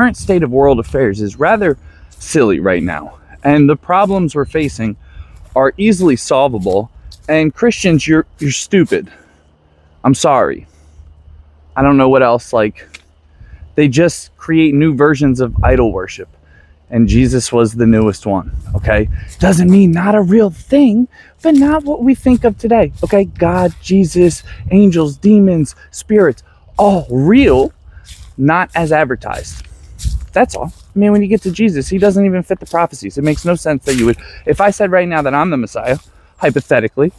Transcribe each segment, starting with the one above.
current state of world affairs is rather silly right now. And the problems we're facing are easily solvable. And Christians, you're stupid. I'm sorry. I don't know what else. Like, they just create new versions of idol worship. And Jesus was the newest one, okay? Doesn't mean not a real thing, but not what we think of today, okay? God, Jesus, angels, demons, spirits, all real, not as advertised. That's all. I mean, when you get to Jesus, he doesn't even fit the prophecies. It makes no sense that you would, if I said right now that I'm the Messiah, hypothetically,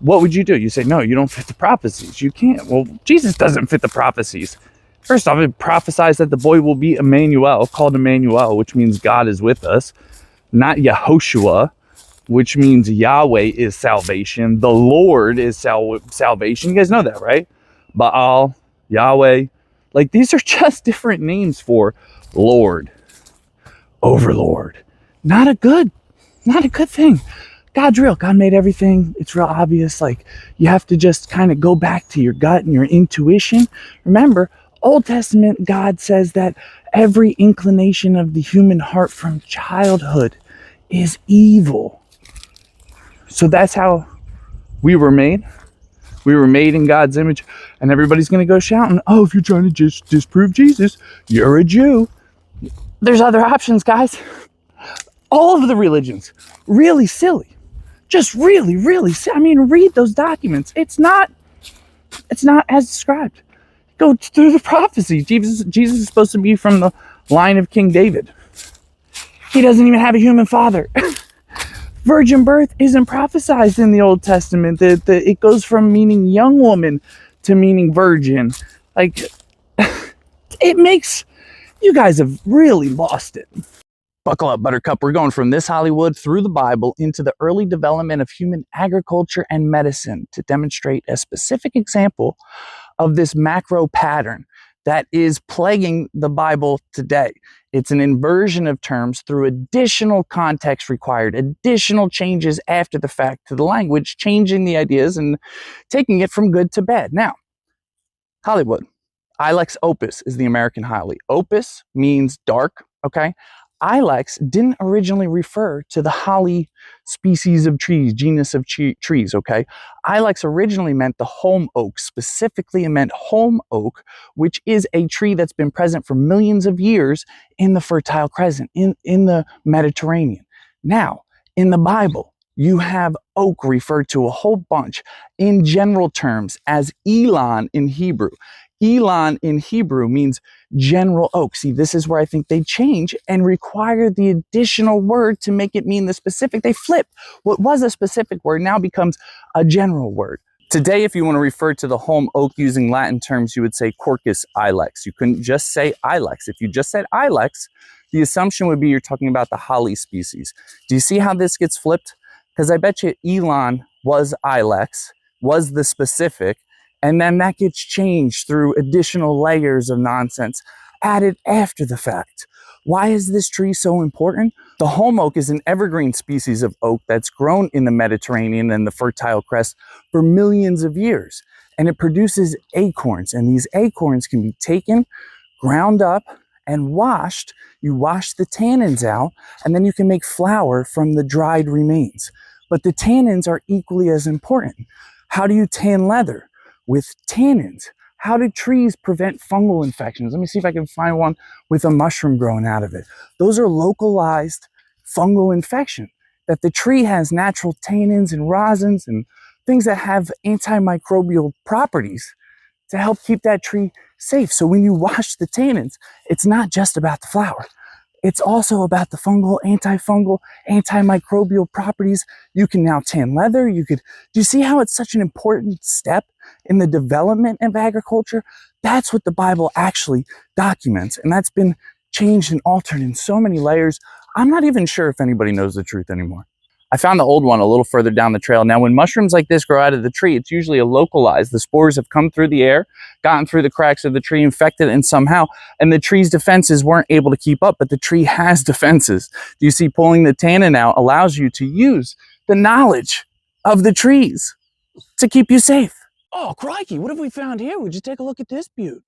what would you do? You say, no, you don't fit the prophecies. You can't. Well, Jesus doesn't fit the prophecies. First off, it prophesies that the boy will be Emmanuel, called Emmanuel, which means God is with us, not Yehoshua, which means Yahweh is salvation. The Lord is salvation. You guys know that, right? Baal, Yahweh. Like, these are just different names for Lord, Overlord. Not a good thing. God's real. God made everything. It's real obvious. Like, you have to just kind of go back to your gut and your intuition. Remember, Old Testament, God says that every inclination of the human heart from childhood is evil. So that's how we were made. We were made in God's image, and everybody's going to go shouting, oh, if you're trying to just disprove Jesus, you're a Jew. There's other options, guys. All of the religions, really silly. Just really, really silly. I mean, read those documents. It's not as described. Go through the prophecy. Jesus is supposed to be from the line of King David. He doesn't even have a human father. Virgin birth isn't prophesied in the Old Testament. It goes from meaning young woman to meaning virgin. Like, it makes, you guys have really lost it. Buckle up, Buttercup. We're going from this Hollywood through the Bible into the early development of human agriculture and medicine to demonstrate a specific example of this macro pattern that is plaguing the Bible today. It's an inversion of terms through additional context required, additional changes after the fact to the language, changing the ideas and taking it from good to bad. Now, Hollywood. Ilex opus is the American holly. Opus means dark, okay? Ilex didn't originally refer to the holly species of trees, genus of trees, okay? Ilex originally meant the holm oak. Specifically, it meant holm oak, which is a tree that's been present for millions of years in the Fertile Crescent, in the Mediterranean. Now, in the Bible, you have oak referred to a whole bunch in general terms as Elon in Hebrew. Elon in Hebrew means general oak. See, this is where I think they change and require the additional word to make it mean the specific. They flip. What was a specific word now becomes a general word. Today, if you want to refer to the holm oak using Latin terms, you would say Quercus ilex. You couldn't just say ilex. If you just said ilex, the assumption would be you're talking about the holly species. Do you see how this gets flipped? Because I bet you Elon was ilex, was the specific, and then that gets changed through additional layers of nonsense added after the fact. Why is this tree so important? The holm oak is an evergreen species of oak that's grown in the Mediterranean and the Fertile Crescent for millions of years. And it produces acorns. And these acorns can be taken, ground up, and washed. You wash the tannins out, and then you can make flour from the dried remains. But the tannins are equally as important. How do you tan leather? With tannins. How do trees prevent fungal infections? Let me see if I can find one with a mushroom growing out of it. Those are localized fungal infection that the tree has natural tannins and rosins and things that have antimicrobial properties to help keep that tree safe. So when you wash the tannins, it's not just about the flower. It's also about the fungal, antifungal, antimicrobial properties. You can now tan leather. Do you see how it's such an important step in the development of agriculture? That's what the Bible actually documents. And that's been changed and altered in so many layers. I'm not even sure if anybody knows the truth anymore. I found the old one a little further down the trail. Now, when mushrooms like this grow out of the tree, it's usually a localized. The spores have come through the air, gotten through the cracks of the tree, infected it somehow, and the tree's defenses weren't able to keep up, but the tree has defenses. Do you see pulling the tannin out allows you to use the knowledge of the trees to keep you safe? Oh, crikey, what have we found here? Would you take a look at this beaut?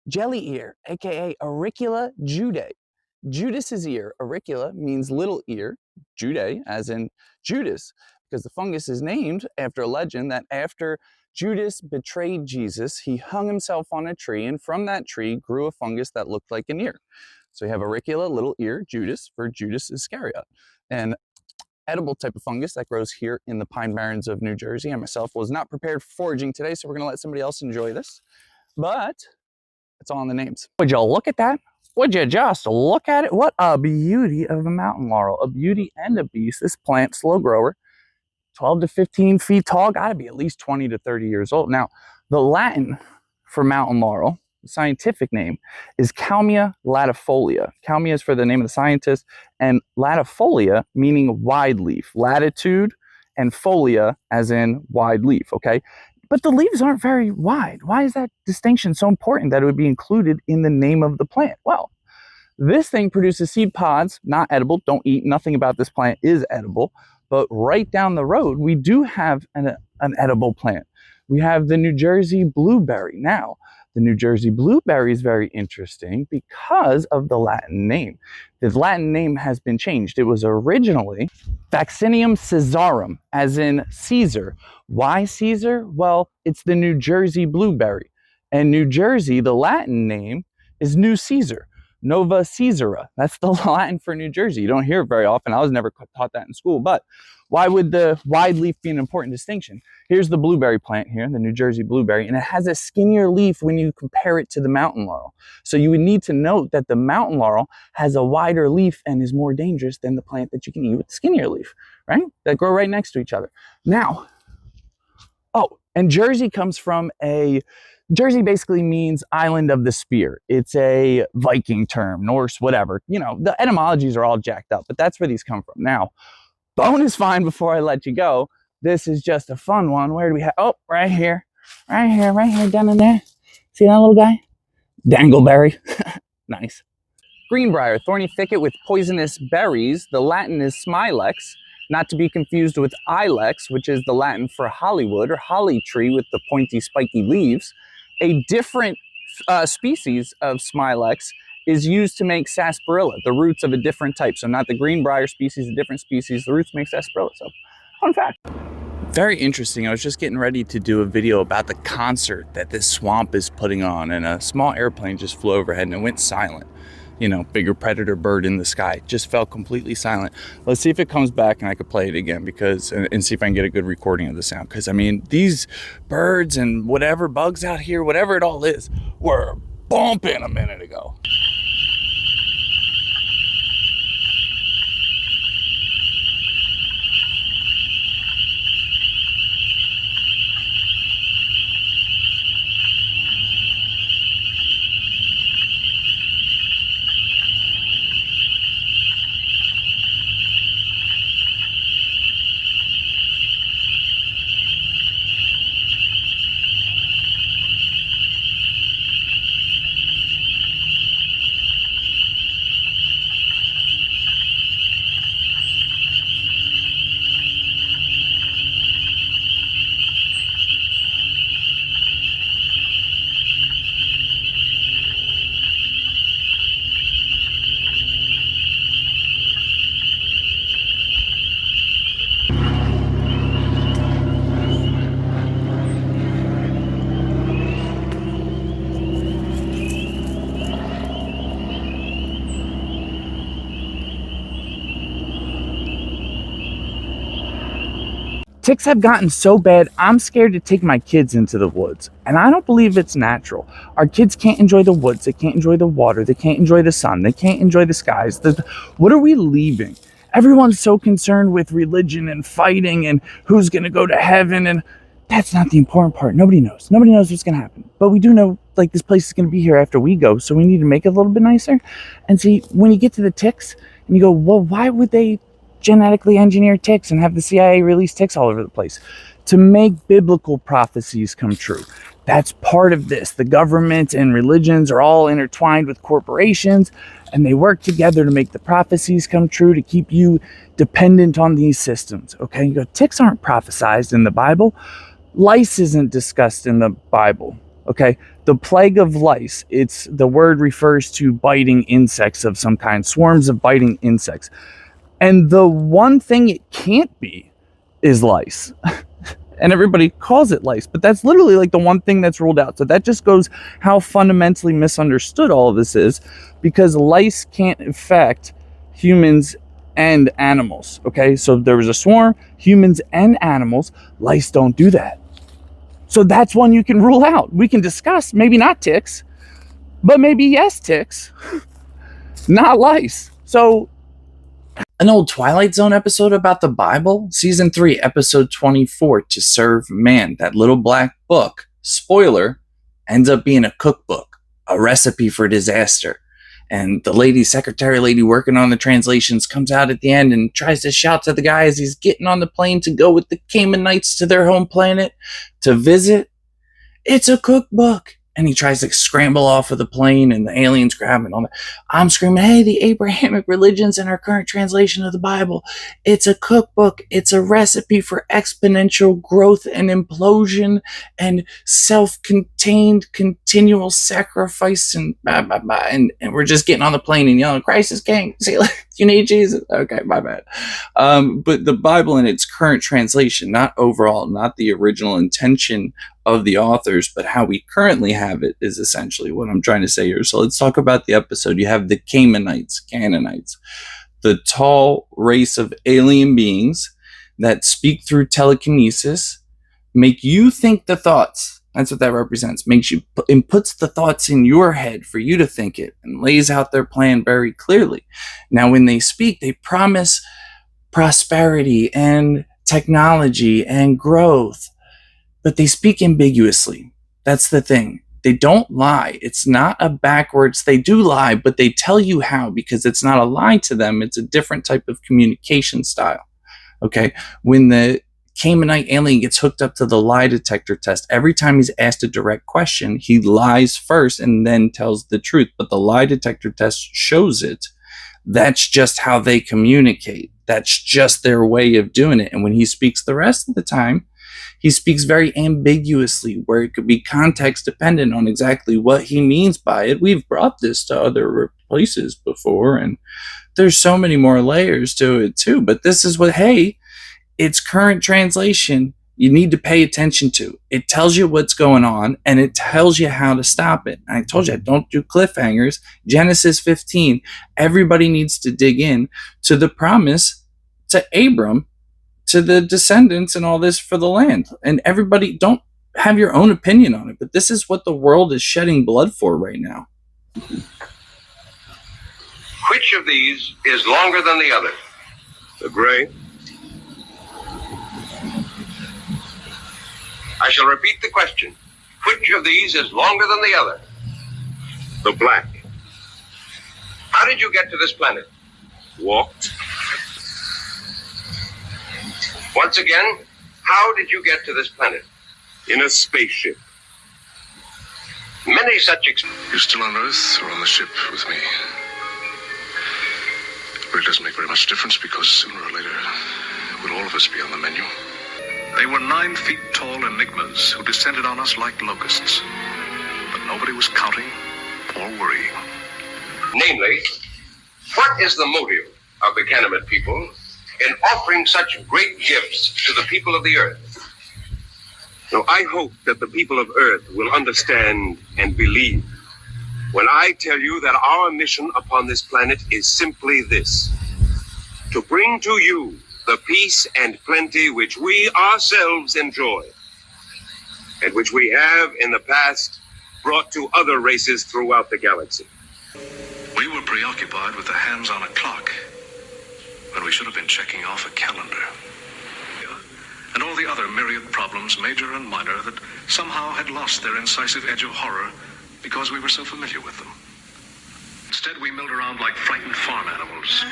jelly ear, aka Auricula judae. Judas's ear, auricula, means little ear, Judae, as in Judas, because the fungus is named after a legend that after Judas betrayed Jesus, he hung himself on a tree, and from that tree grew a fungus that looked like an ear. So you have auricula, little ear, Judas, for Judas Iscariot. An edible type of fungus that grows here in the Pine Barrens of New Jersey. I myself was not prepared for foraging today, so we're going to let somebody else enjoy this. But it's all in the names. Would you look at that? Would you just look at it? What a beauty of a mountain laurel. A beauty and a beast. This plant, slow grower, 12 to 15 feet tall, got to be at least 20 to 30 years old. Now, the Latin for mountain laurel, the scientific name, is Kalmia latifolia. Kalmia is for the name of the scientist, and latifolia meaning wide leaf. Latitude and folia as in wide leaf, okay? But the leaves aren't very wide. Why is that distinction so important that it would be included in the name of the plant? Well, this thing produces seed pods, not edible, don't eat, nothing about this plant is edible. But right down the road, we do have an edible plant. We have the New Jersey blueberry. Now, the New Jersey blueberry is very interesting because of the Latin name. The Latin name has been changed. It was originally Vaccinium caesarum, as in Caesar. Why Caesar? Well, it's the New Jersey blueberry. And New Jersey, the Latin name, is New Caesar. Nova Caesara. That's the Latin for New Jersey. You don't hear it very often. I was never taught that in school. But why would the wide leaf be an important distinction? Here's the blueberry plant here, the New Jersey blueberry, and it has a skinnier leaf when you compare it to the mountain laurel. So you would need to note that the mountain laurel has a wider leaf and is more dangerous than the plant that you can eat with the skinnier leaf, right? That grow right next to each other. Now, and Jersey comes from Jersey basically means island of the spear. It's a Viking term, Norse, whatever. You know, the etymologies are all jacked up, but that's where these come from. Now, bonus find before I let you go. This is just a fun one. Where do we have? Oh, right here, down in there. See that little guy? Dangleberry. Nice. Greenbrier, thorny thicket with poisonous berries. The Latin is Smilex. Not to be confused with ilex, which is the Latin for Hollywood or holly tree with the pointy, spiky leaves. A different species of Smilex is used to make sarsaparilla, the roots of a different type. So not the greenbrier species, a different species. The roots make sarsaparilla. So, fun fact. Very interesting. I was just getting ready to do a video about the concert that this swamp is putting on, and a small airplane just flew overhead and it went silent. You know, bigger predator bird in the sky, just fell completely silent. Let's see if it comes back and I could play it again, because and see if I can get a good recording of the sound, because I mean, these birds and whatever bugs out here, whatever it all is, were bumping a minute ago. Ticks have gotten so bad, I'm scared to take my kids into the woods. And I don't believe it's natural. Our kids can't enjoy the woods. They can't enjoy the water. They can't enjoy the sun. They can't enjoy the skies. What are we leaving? Everyone's so concerned with religion and fighting and who's going to go to heaven. And that's not the important part. Nobody knows. Nobody knows what's going to happen. But we do know, like, this place is going to be here after we go. So we need to make it a little bit nicer. And see, when you get to the ticks and you go, well, why would they genetically engineer ticks and have the CIA release ticks all over the place? To make biblical prophecies come true. That's part of this. The government and religions are all intertwined with corporations, and they work together to make the prophecies come true, to keep you dependent on these systems. Okay, you go, ticks aren't prophesized in the Bible. Lice isn't discussed in the Bible. Okay, The plague of lice, the word refers to biting insects of some kind, swarms of biting insects. And the one thing it can't be is lice. And everybody calls it lice, but that's literally like the one thing that's ruled out. So that just goes how fundamentally misunderstood all of this is, because lice can't infect humans and animals. Okay, so there was a swarm, humans and animals. Lice don't do that. So that's one you can rule out. We can discuss, maybe not ticks, but maybe yes ticks, not lice. So an old Twilight Zone episode about the Bible, season 3, episode 24, To Serve Man. That little black book, spoiler, ends up being a cookbook, a recipe for disaster. And the secretary lady working on the translations comes out at the end and tries to shout to the guy as he's getting on the plane to go with the Canaanites to their home planet to visit. It's a cookbook. And he tries to scramble off of the plane, and the aliens grab him and all that. I'm screaming, hey, the Abrahamic religions in our current translation of the Bible. It's a cookbook. It's a recipe for exponential growth and implosion and self-contained continual sacrifice and blah, blah, blah. And we're just getting on the plane and yelling, Christ is king. See, you need Jesus. Okay, my bad. But the Bible in its current translation, not overall, not the original intention of the authors, but how we currently have it is essentially what I'm trying to say here. So let's talk about the episode. You have the Canaanites, the tall race of alien beings that speak through telekinesis, make you think the thoughts. That's what that represents. Inputs the thoughts in your head for you to think it, and lays out their plan very clearly. Now, when they speak, they promise prosperity and technology and growth, but they speak ambiguously. That's the thing. They don't lie. It's not a backwards. They do lie, but they tell you how, because it's not a lie to them. It's a different type of communication style. Okay. When the Canaanite alien gets hooked up to the lie detector test, every time he's asked a direct question, he lies first and then tells the truth. But the lie detector test shows it. That's just how they communicate. That's just their way of doing it. And when he speaks the rest of the time, he speaks very ambiguously, where it could be context dependent on exactly what he means by it. We've brought this to other places before, and there's so many more layers to it too. But this is what, hey, it's current translation. You need to pay attention to. It tells you what's going on, and it tells you how to stop it. And I told you, I don't do cliffhangers. Genesis 15, everybody needs to dig in to the promise to Abram, to the descendants and all this for the land. And everybody, don't have your own opinion on it, but this is what the world is shedding blood for right now. Which of these is longer than the other? The gray. I shall repeat the question. Which of these is longer than the other? The black. How did you get to this planet? Walked. Once again, how did you get to this planet? In a spaceship. Many such You're still on Earth or on the ship with me? It really doesn't make very much difference, because sooner or later, we'll all of us be on the menu. They were 9 feet tall enigmas who descended on us like locusts. But nobody was counting or worrying. Namely, what is the motive of the Canaanite people in offering such great gifts to the people of the earth? Now, I hope that the people of Earth will understand and believe when I tell you that our mission upon this planet is simply this: to bring to you the peace and plenty which we ourselves enjoy, and which we have in the past brought to other races throughout the galaxy. We were preoccupied with the hands on a clock when we should have been checking off a calendar. And all the other myriad problems, major and minor, that somehow had lost their incisive edge of horror because we were so familiar with them. Instead, we milled around like frightened farm animals.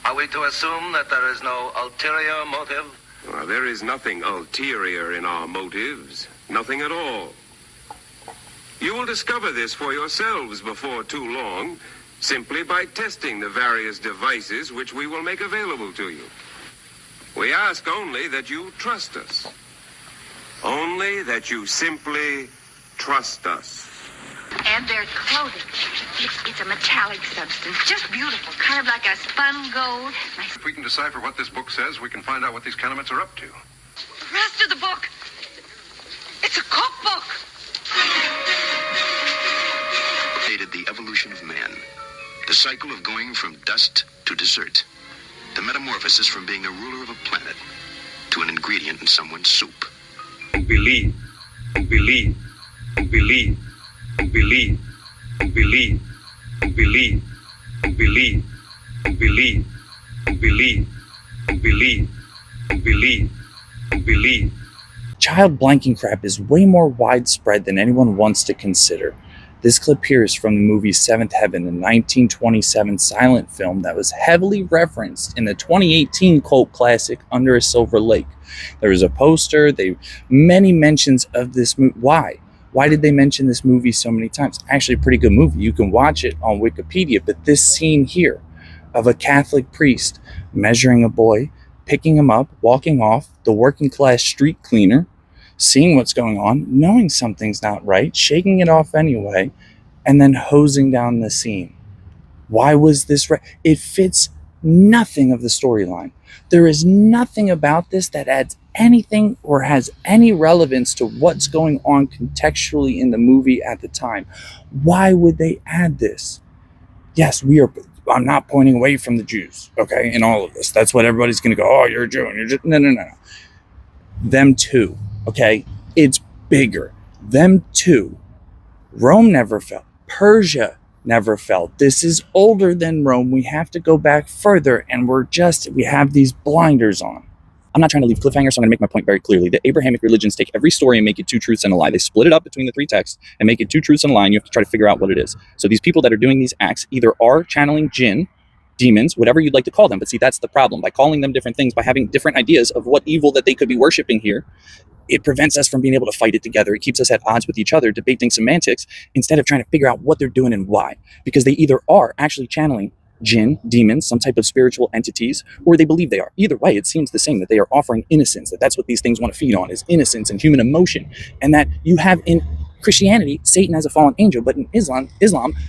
Are we to assume that there is no ulterior motive? Well, there is nothing ulterior in our motives. Nothing at all. You will discover this for yourselves before too long, simply by testing the various devices which we will make available to you. We ask only that you trust us. Only that you simply Trust us. And their clothing. It's a metallic substance. Just beautiful. Kind of like a spun gold. Nice. If we can decipher what this book says, we can find out what these Kennemits are up to. The rest of the book. It's a cookbook. Stated the evolution of man. The cycle of going from dust to dessert. The metamorphosis from being a ruler of a planet to an ingredient in someone's soup. And believe, and believe, and believe, and believe, and believe, and believe, and believe, and believe, and believe, and believe, and believe, and believe. Child blanking crap is way more widespread than anyone wants to consider. This clip here is from the movie Seventh Heaven, a 1927 silent film that was heavily referenced in the 2018 cult classic Under a Silver Lake. There was a poster, many mentions of this movie. Why? Why did they mention this movie so many times? Actually, a pretty good movie. You can watch it on Wikipedia, but this scene here of a Catholic priest measuring a boy, picking him up, walking off, the working class street cleaner, seeing what's going on, knowing something's not right, shaking it off anyway, and then hosing down the scene. Why was this right? It fits nothing of the storyline. There is nothing about this that adds anything or has any relevance to what's going on contextually in the movie at the time. Why would they add this? Yes, I'm not pointing away from the Jews, okay, in all of this. That's what everybody's going to go, oh, you're a Jew, and you're just, no. Them too. Okay, it's bigger. Them too. Rome never fell. Persia never fell. This is older than Rome. We have to go back further, and we have these blinders on. I'm not trying to leave cliffhangers, so I'm going to make my point very clearly. The Abrahamic religions take every story and make it two truths and a lie. They split it up between the three texts and make it two truths and a lie, and you have to try to figure out what it is. So these people that are doing these acts either are channeling jinn, demons, whatever you'd like to call them. But see, that's the problem. By calling them different things, by having different ideas of what evil that they could be worshiping here, it prevents us from being able to fight it together. It keeps us at odds with each other, debating semantics, instead of trying to figure out what they're doing and why. Because they either are actually channeling jinn, demons, some type of spiritual entities, or they believe they are. Either way, it seems the same, that they are offering innocence, that's what these things want to feed on, is innocence and human emotion. And that you have in Christianity, Satan as a fallen angel, but in Islam,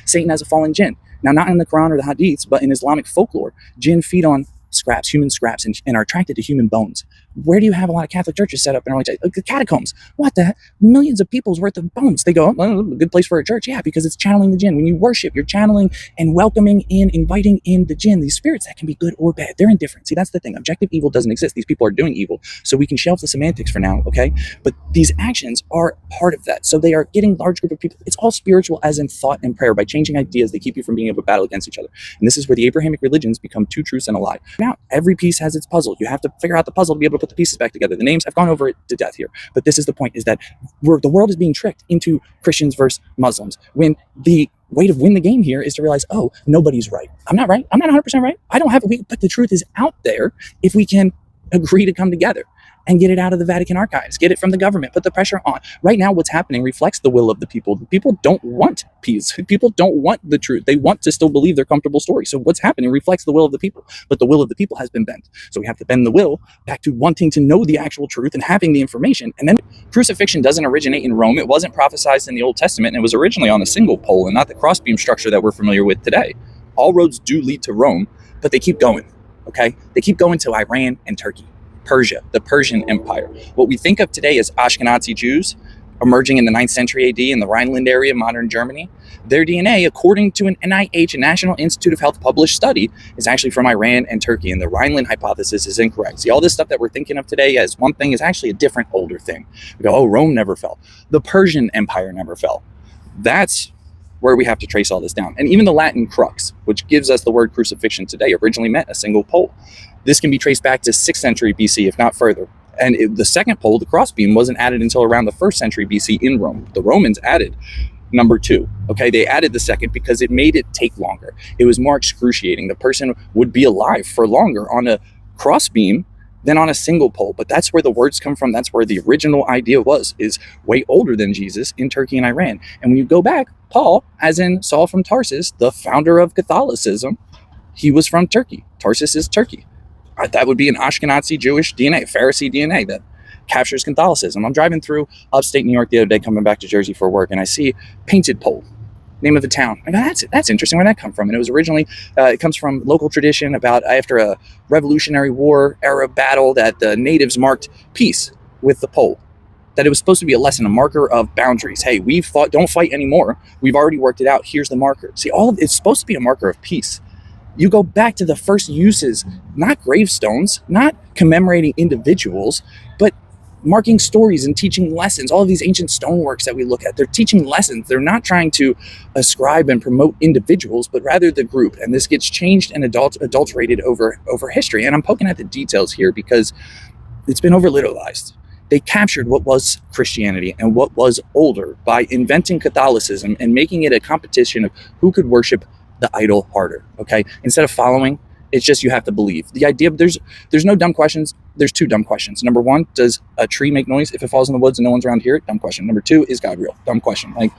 Satan as a fallen jinn. Now, not in the Quran or the Hadiths, but in Islamic folklore, jinn feed on scraps, human scraps, and are attracted to human bones. Where do you have a lot of Catholic churches set up and are like, the catacombs? What the heck? Millions of people's worth of bones. They go, oh, a good place for a church. Yeah, because it's channeling the jinn. When you worship, you're channeling and welcoming in, inviting in the jinn, these spirits that can be good or bad. They're indifferent. See, that's the thing. Objective evil doesn't exist. These people are doing evil. So we can shelve the semantics for now, okay? But these actions are part of that. So they are getting large group of people. It's all spiritual, as in thought and prayer. By changing ideas, they keep you from being able to battle against each other. And this is where the Abrahamic religions become two truths and a lie. Now, every piece has its puzzle. You have to figure out the puzzle to be able to put the pieces back together. The names, I've gone over it to death here, but this is the point, is that the world is being tricked into Christians versus Muslims, when the way to win the game here is to realize, oh, nobody's right. I'm not right. I'm not 100% right. I don't have a week, but the truth is out there if we can agree to come together and get it out of the Vatican archives, get it from the government, put the pressure on. Right now, what's happening reflects the will of the people. The people don't want peace. People don't want the truth. They want to still believe their comfortable story. So what's happening reflects the will of the people, but the will of the people has been bent. So we have to bend the will back to wanting to know the actual truth and having the information. And then crucifixion doesn't originate in Rome. It wasn't prophesized in the Old Testament, and it was originally on a single pole and not the crossbeam structure that we're familiar with today. All roads do lead to Rome, but they keep going, okay? They keep going to Iran and Turkey. Persia, the Persian Empire. What we think of today as Ashkenazi Jews emerging in the 9th century AD in the Rhineland area, modern Germany, their DNA, according to an NIH, a National Institute of Health published study, is actually from Iran and Turkey, and the Rhineland hypothesis is incorrect. See, all this stuff that we're thinking of today as one thing is actually a different, older thing. We go, oh, Rome never fell. The Persian Empire never fell. That's where we have to trace all this down. And even the Latin crux, which gives us the word crucifixion today, originally meant a single pole. This can be traced back to 6th century BC, if not further. And the second pole, the crossbeam, wasn't added until around the 1st century BC in Rome. The Romans added number 2. Okay, they added the second because it made it take longer. It was more excruciating. The person would be alive for longer on a crossbeam than on a single pole. But that's where the words come from. That's where the original idea is way older than Jesus in Turkey and Iran. And when you go back, Paul, as in Saul from Tarsus, the founder of Catholicism, he was from Turkey. Tarsus is Turkey. That would be an Ashkenazi Jewish DNA, Pharisee DNA. That captures Catholicism. I'm driving through upstate New York the other day, coming back to Jersey for work, and I see painted pole, name of the town. I go, that's interesting. Where'd that come from? And it was originally, it comes from local tradition about after a Revolutionary War era battle that the natives marked peace with the pole. That it was supposed to be a lesson, a marker of boundaries. Hey, we've fought, don't fight anymore. We've already worked it out. Here's the marker. See, all of it's supposed to be a marker of peace. You go back to the first uses, not gravestones, not commemorating individuals, but marking stories and teaching lessons. All of these ancient stoneworks that we look at, they're teaching lessons. They're not trying to ascribe and promote individuals, but rather the group. And this gets changed and adulterated over history. And I'm poking at the details here because it's been over-literalized. They captured what was Christianity and what was older by inventing Catholicism and making it a competition of who could worship the idol harder, okay? Instead of following, it's just you have to believe. The idea, there's no dumb questions. There's two dumb questions. Number one, does a tree make noise if it falls in the woods and no one's around here? Dumb question. Number two, is God real? Dumb question. Like,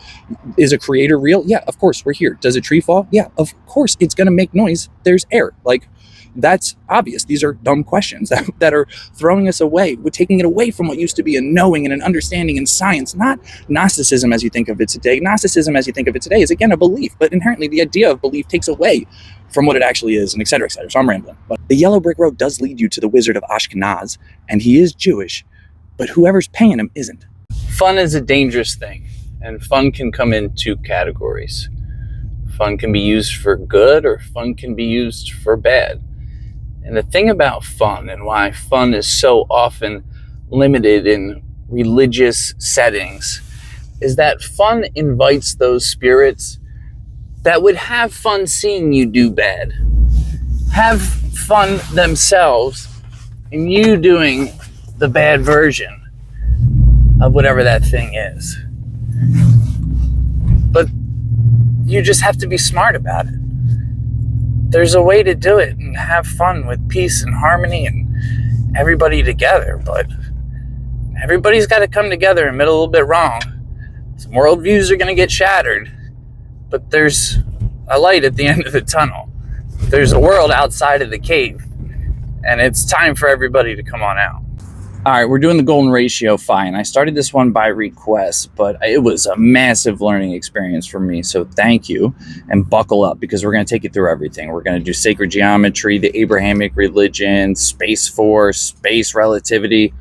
is a creator real? Yeah, of course, we're here. Does a tree fall? Yeah, of course, it's gonna make noise. There's air. Like, that's obvious. These are dumb questions that are throwing us away. We're taking it away from what used to be a knowing and an understanding in science, not Gnosticism as you think of it today. Gnosticism as you think of it today is, again, a belief, but inherently the idea of belief takes away from what it actually is, and et cetera, et cetera. So I'm rambling. But the yellow brick road does lead you to the Wizard of Ashkenaz, and he is Jewish, but whoever's paying him isn't. Fun is a dangerous thing, and fun can come in two categories. Fun can be used for good, or fun can be used for bad. And the thing about fun, and why fun is so often limited in religious settings, is that fun invites those spirits that would have fun seeing you do bad, have fun themselves in you doing the bad version of whatever that thing is. But you just have to be smart about it. There's a way to do it and have fun with peace and harmony and everybody together, but everybody's got to come together and admit a little bit wrong. Some worldviews are going to get shattered, but there's a light at the end of the tunnel. There's a world outside of the cave, and it's time for everybody to come on out. All right, we're doing the golden ratio phi, and I started this one by request, but it was a massive learning experience for me, so thank you, and buckle up, because we're going to take you through everything. We're going to do sacred geometry, the Abrahamic religion, space force, space relativity.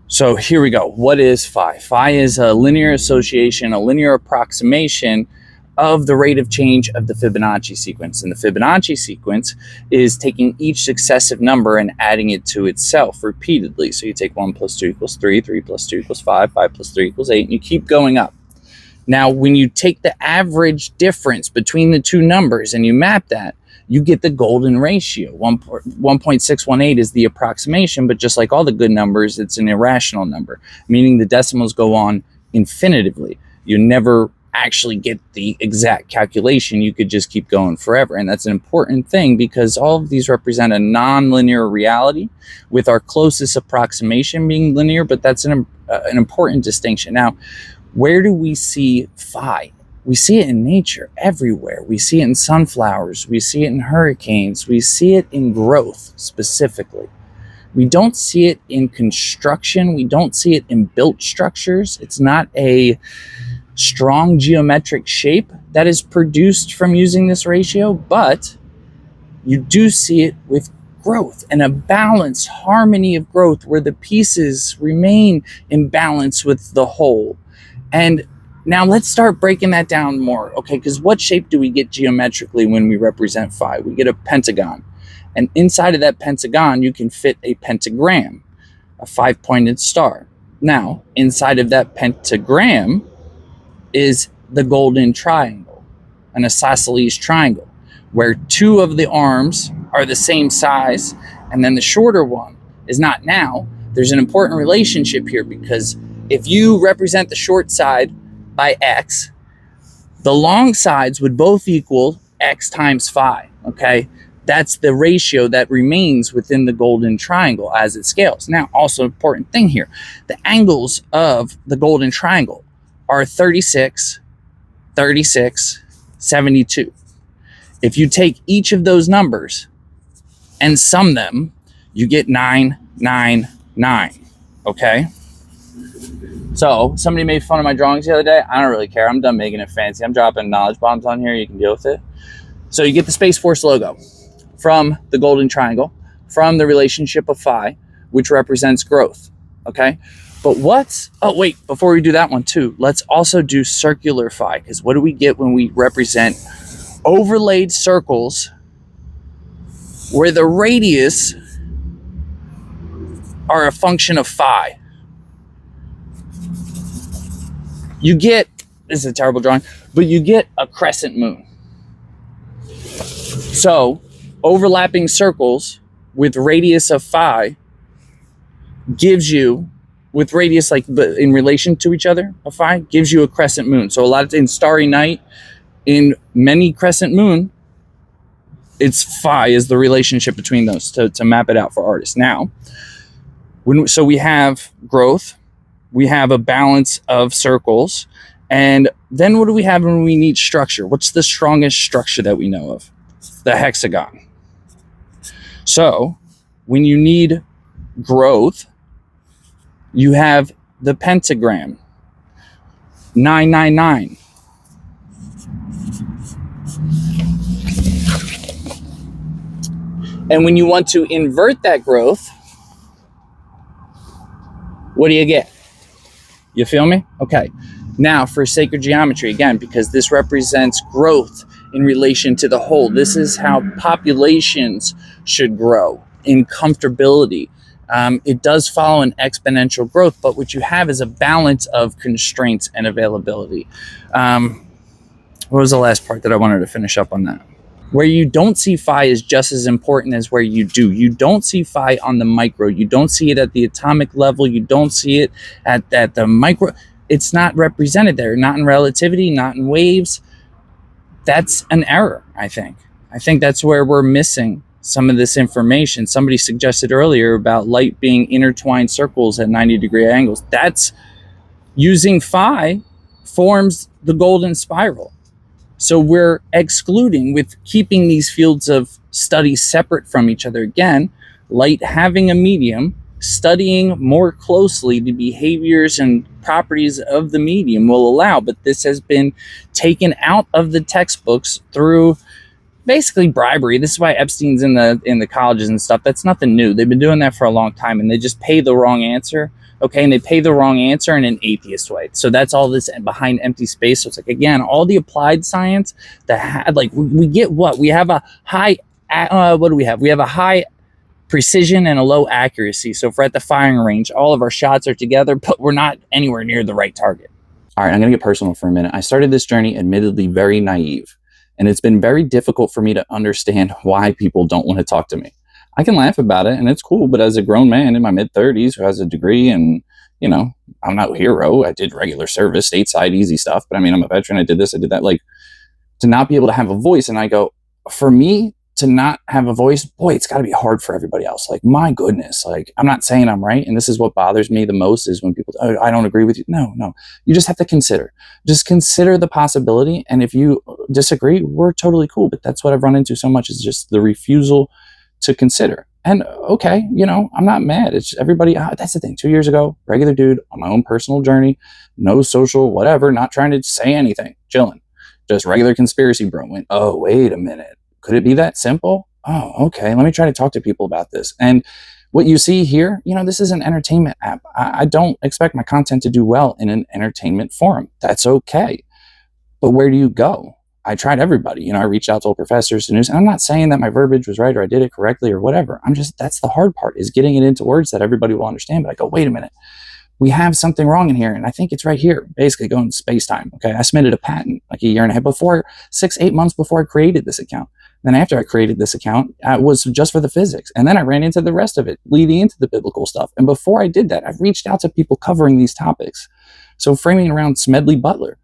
So here we go. What is phi? Phi is a linear association, a linear approximation of the rate of change of the Fibonacci sequence. And the Fibonacci sequence is taking each successive number and adding it to itself repeatedly. So you take 1 + 2 = 3, 3 + 2 = 5, 5 + 3 = 8, and you keep going up. Now, when you take the average difference between the two numbers and you map that, you get the golden ratio. 1.618 is the approximation, but just like all the good numbers, it's an irrational number, meaning the decimals go on infinitively. You never actually get the exact calculation. You could just keep going forever. And that's an important thing, because all of these represent a non-linear reality, with our closest approximation being linear, but that's an important distinction. Now, where do we see phi? We see it in nature everywhere. We see it in sunflowers. We see it in hurricanes. We see it in growth specifically. We don't see it in construction. We don't see it in built structures. It's not a strong geometric shape that is produced from using this ratio, but you do see it with growth and a balanced harmony of growth where the pieces remain in balance with the whole. And now let's start breaking that down more, okay? Because what shape do we get geometrically when we represent phi? We get a pentagon. And inside of that pentagon, you can fit a pentagram, a 5-pointed star. Now, inside of that pentagram is the golden triangle, an isosceles triangle, where two of the arms are the same size, and then the shorter one is not. Now, there's an important relationship here, because if you represent the short side by x, the long sides would both equal x times phi, okay? That's the ratio that remains within the golden triangle as it scales. Now, also important thing here, the angles of the golden triangle are 36, 36, 72. If you take each of those numbers and sum them, you get 9, 9, 9. okay? So somebody made fun of my drawings the other day. I don't really care. I'm done making it fancy. I'm dropping knowledge bombs on here. You can deal with it. So you get the Space Force logo from the golden triangle, from the relationship of phi, which represents growth, okay? But oh wait, before we do that one too, let's also do circular phi, because what do we get when we represent overlaid circles where the radius are a function of phi? You get, this is a terrible drawing, but you get a crescent moon. So overlapping circles with radius of phi gives you, with radius like in relation to each other of phi, gives you a crescent moon. So a lot of in Starry Night, in many crescent moon, it's phi is the relationship between those to map it out for artists. Now, so we have growth, we have a balance of circles, and then what do we have when we need structure? What's the strongest structure that we know of? The hexagon. So when you need growth, you have the pentagram, 999. And when you want to invert that growth, what do you get? You feel me? Okay. Now for sacred geometry, again, because this represents growth in relation to the whole. This is how populations should grow in comfortability. It does follow an exponential growth, but what you have is a balance of constraints and availability. What was the last part that I wanted to finish up on that? Where you don't see phi is just as important as where you do. You don't see phi on the micro. You don't see it at the atomic level. You don't see it at the micro. It's not represented there, not in relativity, not in waves. That's an error, I think. I think that's where we're missing some of this information. Somebody suggested earlier about light being intertwined circles at 90-degree angles. That's using phi forms the golden spiral. So we're excluding, with keeping these fields of study separate from each other, again, light having a medium, studying more closely the behaviors and properties of the medium will allow, but this has been taken out of the textbooks through basically bribery. This is why Epstein's in the colleges and stuff. That's nothing new. They've been doing that for a long time, and they just pay the wrong answer. Okay, and they pay the wrong answer in an atheist way. So that's all this behind empty space. So it's like, again, all the applied science that we get what? We have a high, what do we have? We have a high precision and a low accuracy. So if we're at the firing range, all of our shots are together, but we're not anywhere near the right target. All right, I'm going to get personal for a minute. I started this journey admittedly very naive, and it's been very difficult for me to understand why people don't want to talk to me. I can laugh about it and it's cool, but as a grown man in my mid-30s who has a degree and, you know, I'm not a hero. I did regular service, stateside, easy stuff. But I mean, I'm a veteran. I did this, I did that. Like, to not be able to have a voice. And I go, for me to not have a voice, boy, it's got to be hard for everybody else. Like, my goodness, like, I'm not saying I'm right. And this is what bothers me the most is when people, oh, I don't agree with you. No. You just have to consider. Just consider the possibility. And if you disagree, we're totally cool. But that's what I've run into so much is just the refusal to consider. And okay, you know, I'm not mad. It's everybody, that's the thing. 2 years ago, regular dude on my own personal journey, no social, whatever, not trying to say anything, chilling, just regular conspiracy bro. Went, oh, wait a minute. Could it be that simple? Oh, okay. Let me try to talk to people about this. And what you see here, you know, this is an entertainment app. I don't expect my content to do well in an entertainment forum. That's okay. But where do you go? I tried everybody, you know, I reached out to old professors and I'm not saying that my verbiage was right or I did it correctly or whatever. That's the hard part is getting it into words that everybody will understand. But I go, wait a minute, we have something wrong in here. And I think it's right here, basically going to space time. Okay. I submitted a patent like a year and a half before, 8 months before I created this account. Then after I created this account, it was just for the physics. And then I ran into the rest of it leading into the biblical stuff. And before I did that, I've reached out to people covering these topics. So framing around Smedley Butler.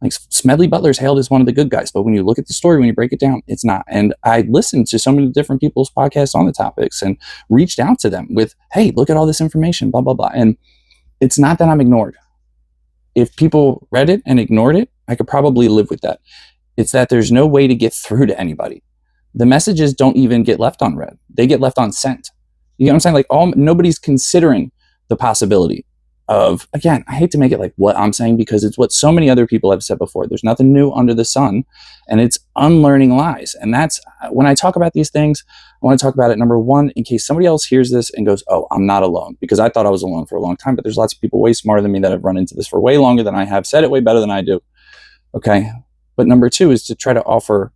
Like Smedley Butler's hailed as one of the good guys, but when you look at the story, when you break it down, it's not. And I listened to so many different people's podcasts on the topics and reached out to them with, hey, look at all this information, blah, blah, blah. And it's not that I'm ignored. If people read it and ignored it, I could probably live with that. It's that there's no way to get through to anybody. The messages don't even get left on read. They get left on sent. You know what I'm saying? Like nobody's considering the possibility of, again, I hate to make it like what I'm saying, because it's what so many other people have said before. There's nothing new under the sun, and it's unlearning lies. And that's when I talk about these things, I want to talk about it, number one, in case somebody else hears this and goes, oh, I'm not alone, because I thought I was alone for a long time, but there's lots of people way smarter than me that have run into this for way longer than I have, said it way better than I do. Okay. But number two is to try to offer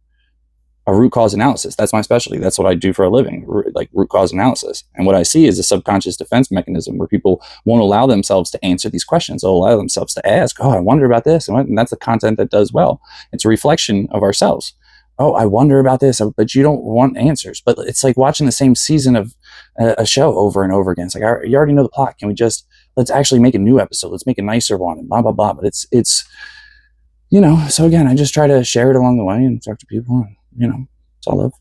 a root cause analysis. That's my specialty. That's what I do for a living, like root cause analysis. And what I see is a subconscious defense mechanism where people won't allow themselves to answer these questions. They'll allow themselves to ask, oh, I wonder about this. And that's the content that does well. It's a reflection of ourselves. Oh, I wonder about this, but you don't want answers. But it's like watching the same season of a show over and over again. It's like, you already know the plot. Can we just, let's actually make a new episode. Let's make a nicer one and blah, blah, blah. But it's, you know, so again, I just try to share it along the way and talk to people and, you know, it's all love.